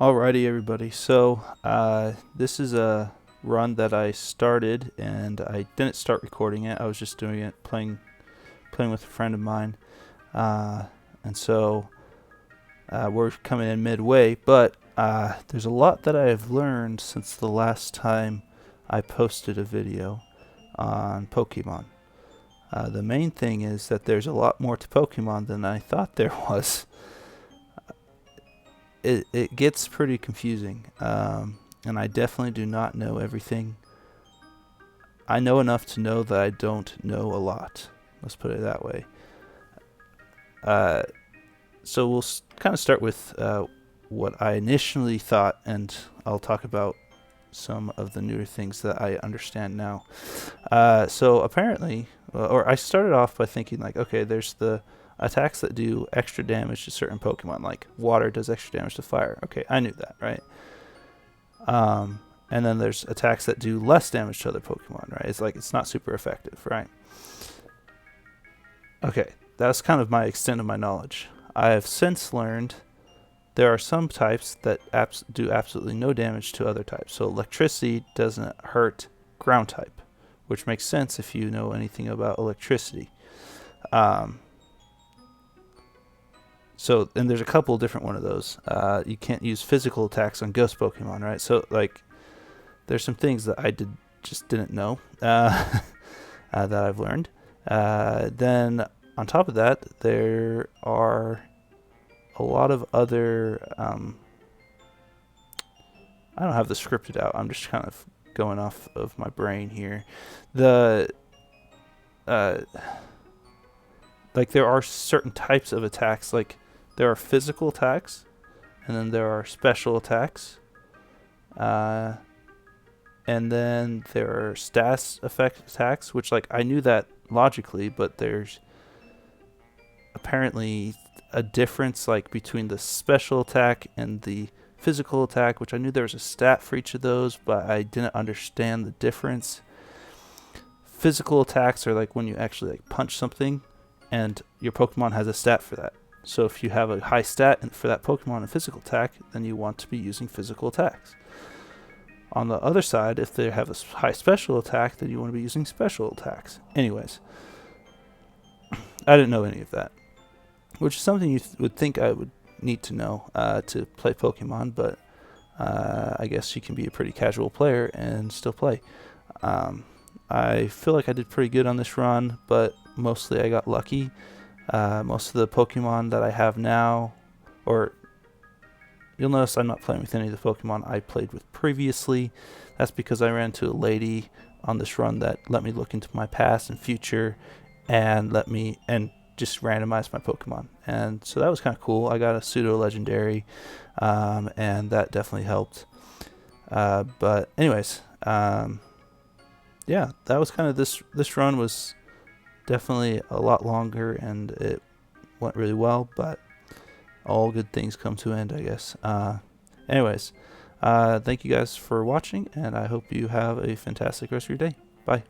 Alrighty, everybody. So this is a run that I started, and I didn't start recording it. I was just doing it, playing with a friend of mine, and so we're coming in midway. But there's a lot that I have learned since the last time I posted a video on Pokemon. The main thing is that there's a lot more to Pokemon than I thought there was. It gets pretty confusing, and I definitely do not know everything. I know enough to know that I don't know a lot. Let's put it that way. Uh, so we'll kind of start with what I initially thought, and I'll talk about some of the newer things that I understand now. So apparently, or I started off by thinking like, okay, there's the attacks that do extra damage to certain Pokemon, like water does extra damage to fire. Okay, I knew that, right? And then there's attacks that do less damage to other Pokemon, right? It's like it's not super effective, right? Okay, that's kind of my extent of my knowledge. I have since learned there are some types that do absolutely no damage to other types. So electricity doesn't hurt ground type, which makes sense if you know anything about electricity. And there's a couple different one of those. You can't use physical attacks on ghost Pokemon, right? So like, there's some things that I just didn't know that I've learned. Then on top of that, there are a lot of other. I don't have the scripted out. I'm just kind of going off of my brain here. The like there are certain types of attacks. Like there are physical attacks, and then there are special attacks. And then there are stats effect attacks, which like I knew that logically, but there's apparently a difference like between the special attack and the physical attack, which I knew there was a stat for each of those, but I didn't understand the difference. Physical attacks are like when you actually like punch something, and your Pokemon has a stat for that. So if you have a high stat for that Pokemon in physical attack, then you want to be using physical attacks. On the other side, if they have a high special attack, then you want to be using special attacks. Anyways, I didn't know any of that, which is something you would think I would need to know to play Pokemon, but I guess you can be a pretty casual player and still play. I feel like I did pretty good on this run, but mostly I got lucky. Most of the Pokemon that I have now, or you'll notice I'm not playing with any of the Pokemon I played with previously. That's because I ran into a lady on this run that let me look into my past and future and just randomize my Pokemon. And so that was kind of cool. I got a pseudo legendary, and that definitely helped. But anyways, yeah, that was kind of this run was definitely a lot longer, and it went really well, but all good things come to an end, I guess. Anyways, thank you guys for watching, and I hope you have a fantastic rest of your day. Bye.